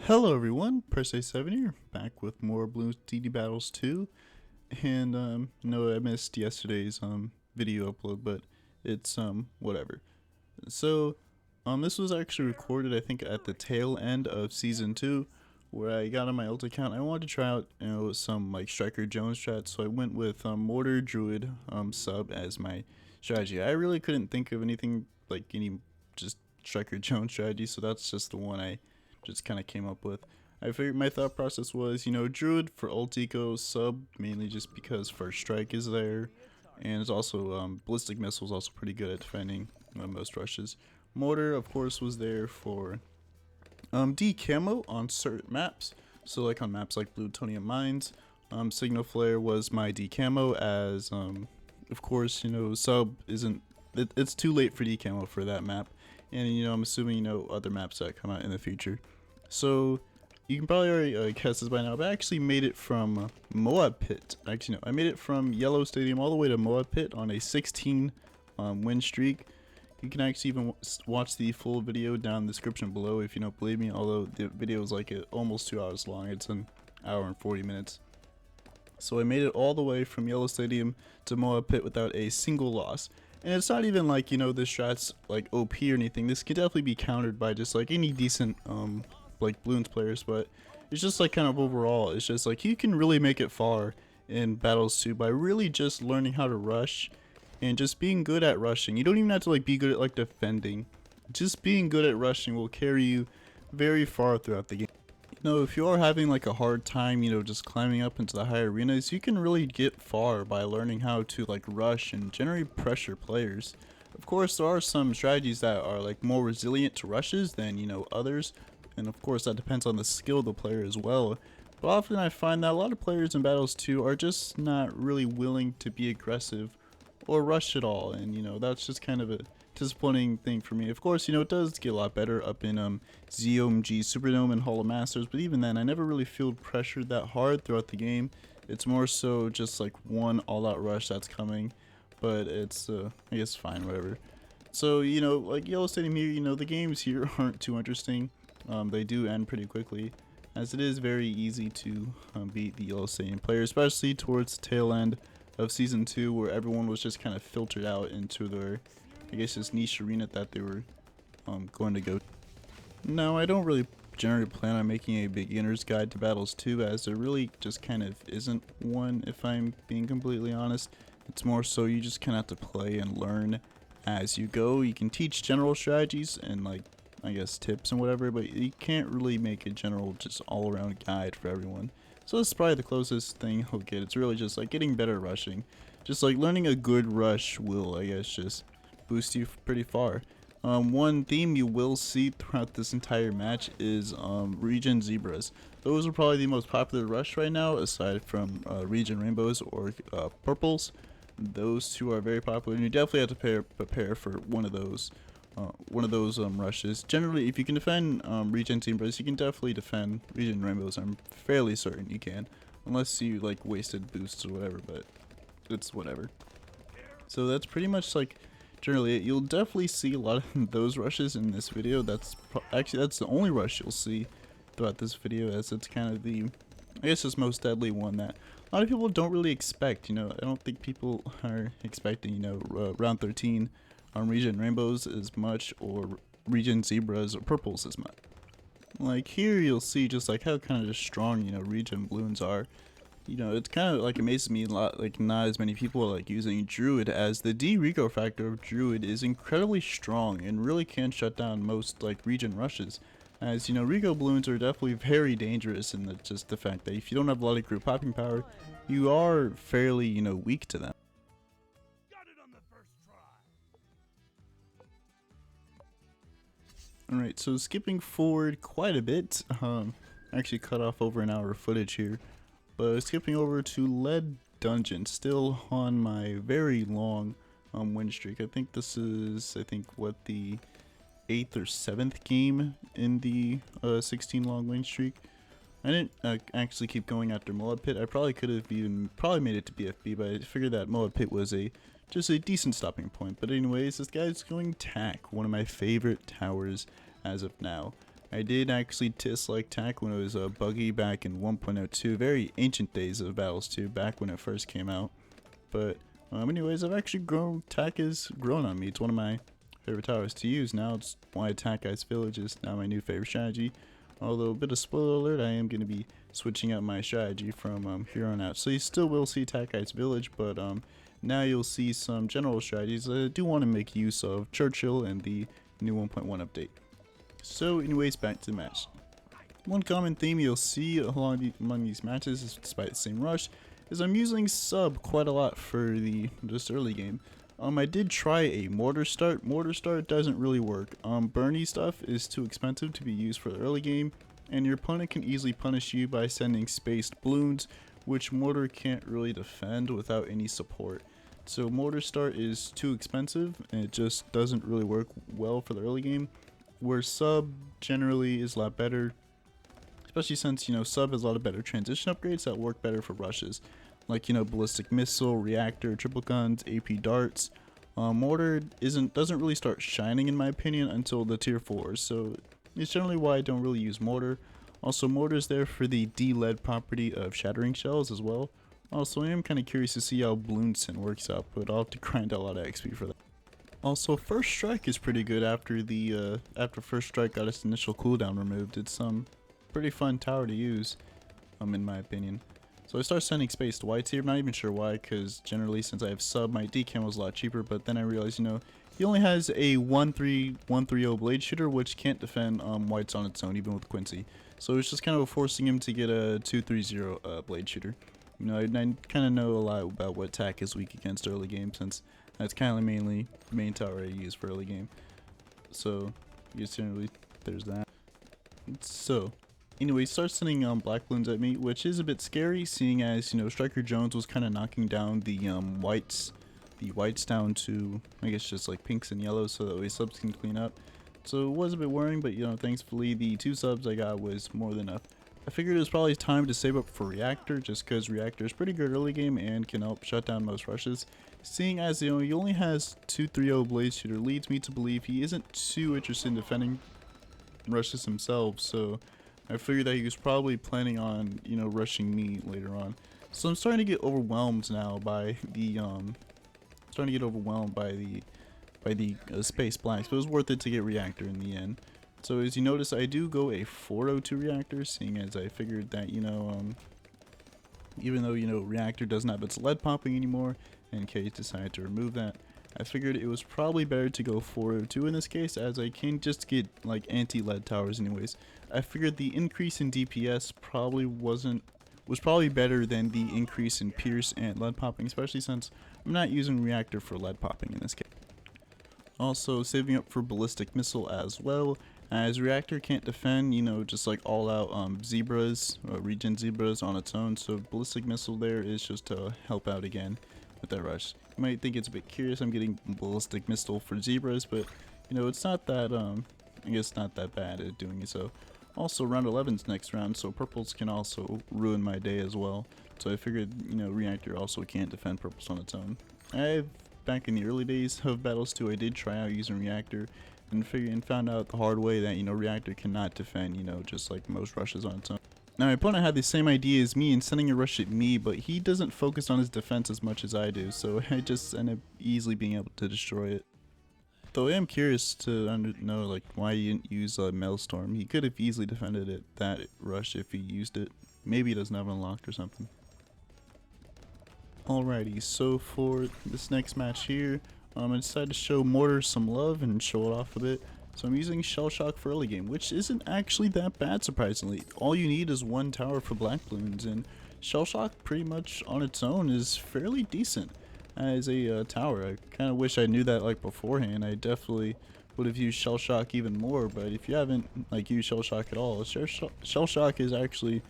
Hello everyone, Press7 here, back with more Bloons TD Battles 2, and no, I missed yesterday's video upload, but it's whatever. So this was actually recorded, I think, at the tail end of season 2, where I got on my ult account. I wanted to try out some like Striker Jones strat, so I went with Mortar Druid sub as my strategy. I really couldn't think of anything like any just Striker Jones strategy, so that's just the one I just kind of came up with. I figured my thought process was, Druid for ult eco, sub mainly just because First Strike is there, and it's also Ballistic Missile is also pretty good at defending most rushes. Mortar, of course, was there for D camo on certain maps, so like on maps like Plutonium Mines. Signal Flare was my D camo, as of course, sub isn't, it's too late for D camo for that map, and I'm assuming other maps that come out in the future. So you can probably already guess this by now, but I actually made it from MOAB Pit. Actually, no, I made it from Yellow Stadium all the way to MOAB Pit on a 16 win streak. You can actually even watch the full video down in the description below if you don't believe me, although the video is like almost 2 hours long. It's an hour and 40 minutes. So I made it all the way from Yellow Stadium to MOAB Pit without a single loss. And it's not even like, this strat's like OP or anything. This could definitely be countered by just like any decent like Bloons players, but it's just like kind of overall, it's just like you can really make it far in Battles 2 by really just learning how to rush and just being good at rushing. You don't even have to like be good at like defending. Just being good at rushing will carry you very far throughout the game. If you are having like a hard time, just climbing up into the higher arenas, you can really get far by learning how to like rush and generally pressure players. Of course, there are some strategies that are like more resilient to rushes than, others. And of course that depends on the skill of the player as well. But often I find that a lot of players in Battles 2 are just not really willing to be aggressive or rush at all. And that's just kind of a disappointing thing for me. Of course, it does get a lot better up in ZOMG Superdome and Hall of Masters, but even then I never really feel pressured that hard throughout the game. It's more so just like one all-out rush that's coming, but it's I guess fine, whatever. So like Yellow Stadium here, the games here aren't too interesting. They do end pretty quickly, as it is very easy to beat the Yellow Stadium players, especially towards the tail end of Season 2, where everyone was just kind of filtered out into their, I guess, this niche arena that they were going to go. No, I don't really generally plan on making a beginner's guide to Battles 2, as there really just kind of isn't one, if I'm being completely honest. It's more so you just kind of have to play and learn as you go. You can teach general strategies and like, I guess, tips and whatever, but you can't really make a general just all-around guide for everyone. So this is probably the closest thing he'll get. It's really just like getting better rushing. Just like learning a good rush will, I guess, just boost you pretty far. One theme you will see throughout this entire match is Regen Zebras. Those are probably the most popular rush right now, aside from Regen Rainbows or Purples. Those two are very popular, and you definitely have to prepare for one of those. Rushes. Generally, if you can defend Regen Zebras, you can definitely defend Regen Rainbows. I'm fairly certain you can, unless you like wasted boosts or whatever, but it's whatever. So that's pretty much like generally it. You'll definitely see a lot of those rushes in this video. That's the only rush you'll see throughout this video, as it's kind of the, I guess, it's most deadly one that a lot of people don't really expect. I don't think people are expecting, round 13 on Regen Rainbows as much, or Regen Zebras or Purples as much. Like here you'll see just like how kind of just strong, Regen Bloons are. It's kind of like amazes me a lot, like not as many people are like using Druid, as the D-Rico factor of Druid is incredibly strong and really can shut down most like Regen rushes. As Rico Bloons are definitely very dangerous in just the fact that if you don't have a lot of group popping power, you are fairly, weak to them. Alright, so skipping forward quite a bit, actually cut off over an hour of footage here, but skipping over to Lead Dungeon, still on my very long win streak. I think this is, what, the 8th or 7th game in the 16 long win streak. I didn't actually keep going after MOAB Pit. I probably could have probably made it to BFB, but I figured that MOAB Pit was just a decent stopping point. But anyways, this guy's going TAC, one of my favorite towers as of now. I did actually select tack when it was buggy back in 1.02, very ancient days of Battles 2, back when it first came out. But anyways, I've actually grown, tack has grown on me. It's one of my favorite towers to use now. It's why Attack Guy's Village is now my new favorite strategy. Although, a bit of spoiler alert, I am going to be switching up my strategy from here on out. So you still will see Attack Guy's Village, but now you'll see some general strategies. I do want to make use of Churchill and the new 1.1 update. So anyways, back to the match. One common theme you'll see among these matches, despite the same rush, is I'm using sub quite a lot for the just early game. I did try a mortar start. Mortar start doesn't really work. Burny stuff is too expensive to be used for the early game, and your opponent can easily punish you by sending spaced balloons, which mortar can't really defend without any support. So mortar start is too expensive, and it just doesn't really work well for the early game, where sub generally is a lot better, especially since, sub has a lot of better transition upgrades that work better for rushes, like, ballistic missile, reactor, triple guns, AP darts. Mortar doesn't really start shining in my opinion until the tier 4s, so it's generally why I don't really use mortar. Also, mortar is there for the D-lead property of shattering shells as well. Also, I am kind of curious to see how Bloons TD works out, but I'll have to grind a lot of XP for that. Also, first strike is pretty good after first strike got its initial cooldown removed. It's pretty fun tower to use, in my opinion. So I start sending spaced whites here. I'm not even sure why, because generally since I have sub, my decam was a lot cheaper. But then I realized, he only has a 130 blade shooter, which can't defend whites on its own, even with Quincy. So it's just kind of forcing him to get a 230 blade shooter. I kind of know a lot about what attack is weak against early game, since that's kind of mainly the main tower I use for early game. So, generally, there's that. So, anyway, starts sending black balloons at me, which is a bit scary, seeing as, Striker Jones was kind of knocking down the whites down to, I guess, just like pinks and yellows, so that way subs can clean up. So it was a bit worrying, but thankfully the 2 subs I got was more than enough. I figured it was probably time to save up for Reactor, just because Reactor is pretty good early game and can help shut down most rushes. Seeing as he only has 230 blade shooter leads me to believe he isn't too interested in defending rushes himself, so I figured that he was probably planning on, rushing me later on. So I'm starting to get overwhelmed now by the space blacks, but it was worth it to get Reactor in the end. So as you notice, I do go a 402 Reactor, seeing as I figured that, even though, Reactor doesn't have its lead popping anymore, and Case decided to remove that, I figured it was probably better to go 402 in this case, as I can just get, like, anti-lead towers anyways. I figured the increase in DPS was probably better than the increase in pierce and lead popping, especially since I'm not using Reactor for lead popping in this case. Also, saving up for ballistic missile as well, as Reactor can't defend, just like all out zebras, regen zebras on its own, so ballistic missile there is just to help out again with that rush. You might think it's a bit curious I'm getting ballistic missile for zebras, but it's not that I guess not that bad at doing it. So also round 11's next round, so purples can also ruin my day as well. So I figured Reactor also can't defend purples on its own. Back in the early days of Battles 2, I did try out using Reactor and found out the hard way that Reactor cannot defend just like most rushes on its own. Now my opponent had the same idea as me in sending a rush at me, but he doesn't focus on his defense as much as I do, so I just end up easily being able to destroy it. Though I am curious to know like why he didn't use Maelstrom. He could have easily defended it that rush if he used it. Maybe he doesn't have it unlocked or something. Alrighty, so for this next match here, I decided to show Mortar some love and show it off a bit. So I'm using Shell Shock for early game, which isn't actually that bad surprisingly. All you need is 1 tower for black balloons, and Shell Shock pretty much on its own is fairly decent as a tower. I kind of wish I knew that like beforehand. I definitely would have used Shell Shock even more, but if you haven't like used Shell Shock at all, Shell Shock is actually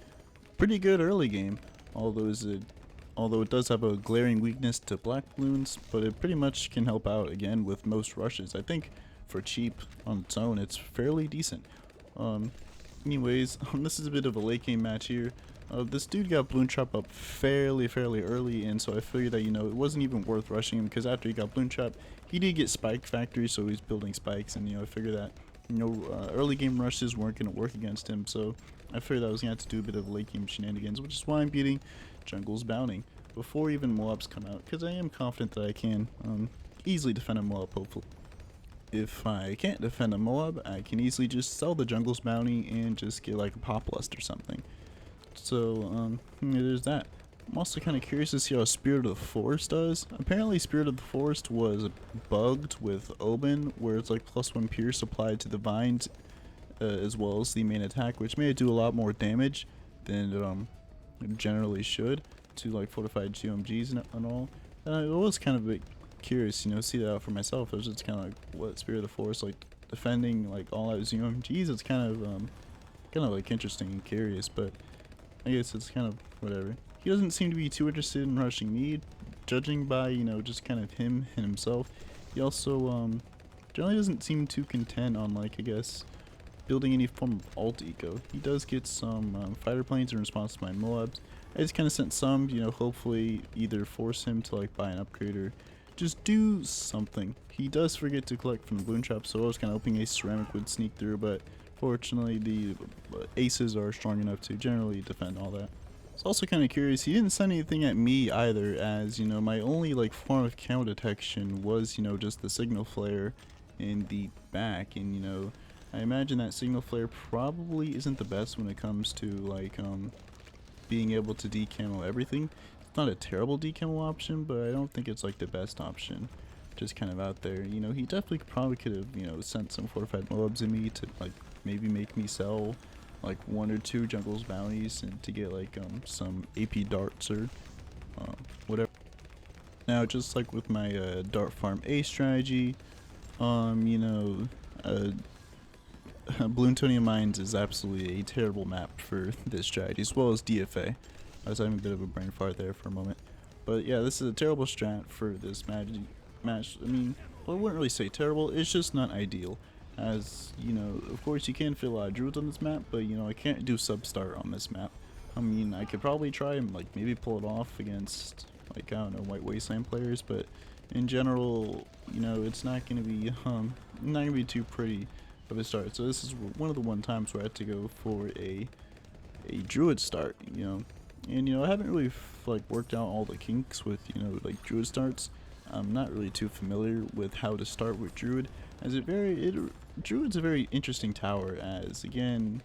pretty good early game, although it does have a glaring weakness to black balloons, but it pretty much can help out again with most rushes. I think for cheap on its own, it's fairly decent. Anyways, this is a bit of a late game match here. This dude got Bloon Trap up fairly early, and so I figured that, it wasn't even worth rushing him, because after he got Bloon Trap, he did get Spike Factory, so he's building spikes, and, I figured that early game rushes weren't going to work against him, so I figured I was going to have to do a bit of late game shenanigans, which is why I'm beating Jungle's Bounty before even MOABs come out, because I am confident that I can easily defend a MOAB, hopefully. If I can't defend a MOAB, I can easily just sell the Jungle's Bounty and just get like a Pop Lust or something. So, there's that. I'm also kind of curious to see how Spirit of the Forest does. Apparently Spirit of the Forest was bugged with Oben, where it's like +1 Pierce applied to the vines as well as the main attack, which made it do a lot more damage than it generally should to like fortified GMGs and all. And I was kind of a bit curious, see that out for myself. It was just kind of like what Spirit of the Forest like defending like all out GMGs. It's kind of like interesting and curious, but I guess it's kind of whatever. He doesn't seem to be too interested in rushing me, judging by, just kind of him and himself. He also, generally doesn't seem too content on, like, I guess, building any form of alt eco. He does get some fighter planes in response to my MOABs. I just kind of sent some, hopefully either force him to, like, buy an upgrade or just do something. He does forget to collect from the Bloon shop, so I was kind of hoping a ceramic would sneak through, but fortunately the aces are strong enough to generally defend all that. It's also kind of curious, he didn't send anything at me either, as, my only, like, form of camo detection was, just the signal flare in the back, and, I imagine that signal flare probably isn't the best when it comes to, like, being able to decamo everything. It's not a terrible decamo option, but I don't think it's, like, the best option. Just kind of out there, he definitely probably could have, sent some fortified MOABs in me to, like, maybe make me sell like 1 or 2 Jungle's Bounties and to get like some AP darts or whatever. Now, just like with my dart farm A strategy, Bloon Mines is absolutely a terrible map for this strategy, as well as DFA. I was having a bit of a brain fart there for a moment, but yeah, this is a terrible strat for this match. I mean, well, I wouldn't really say terrible, it's just not ideal. As, of course you can fit a lot of druids on this map, but, I can't do substart on this map. I mean, I could probably try and, like, maybe pull it off against, like, I don't know, White Wasteland players, but in general, it's not going to be, not going to be too pretty of a start. So this is one of the times where I had to go for a druid start, and, I haven't really, like, worked out all the kinks with, like, druid starts. I'm not really too familiar with how to start with druid, as Druid's a very interesting tower, as again,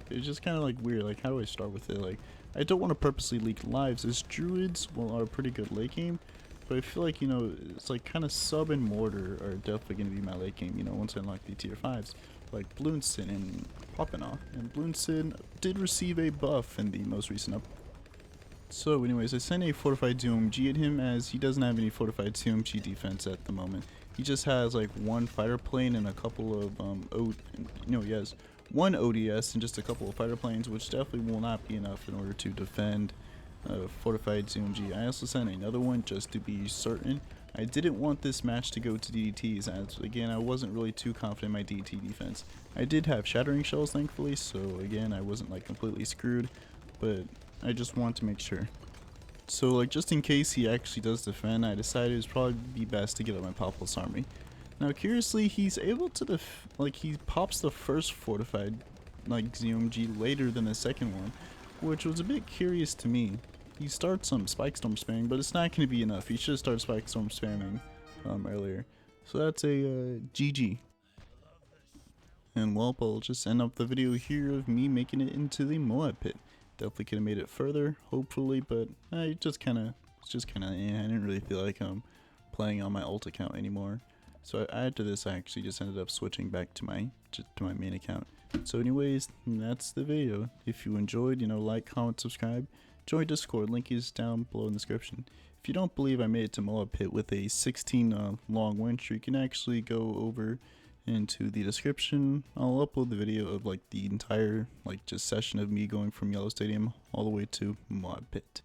it's just kind of like weird, like how do I start with it? Like, I don't want to purposely leak lives, as Druids, well, are a pretty good late game, but I feel like, it's like kind of sub and mortar are definitely going to be my late game, once I unlock the tier 5s, like Bloons TD and popping off, and Bloons TD did receive a buff in the most recent update. So anyways, I sent a fortified ZOMG at him, as he doesn't have any fortified ZOMG defense at the moment. He just has like 1 fighter plane and a couple of he has 1 ODS and just a couple of fighter planes, which definitely will not be enough in order to defend fortified ZOMG. I also sent another one just to be certain. I didn't want this match to go to DDTs, as again I wasn't really too confident in my DDT defense. I did have shattering shells thankfully, so again I wasn't like completely screwed, but I just want to make sure. So like just in case he actually does defend, I decided it would probably be best to get up my Populous army. Now curiously, he's able to he pops the first fortified like ZOMG later than the second one, which was a bit curious to me. He starts some Spike Storm spamming, but it's not going to be enough. He should start Spike Storm spamming earlier. So that's a GG. And well, I'll just end up the video here of me making it into the MOAB Pit. Definitely could have made it further, hopefully, but I just kind of, I didn't really feel like playing on my alt account anymore. So after this, I actually just ended up switching back to my main account. So anyways, that's the video. If you enjoyed, like, comment, subscribe, join Discord. Link is down below in the description. If you don't believe I made it to MOAB Pit with a 16 long win streak, you can actually go over into the description. I'll upload the video of like the entire just session of me going from Yellow Stadium all the way to MOAB Pit.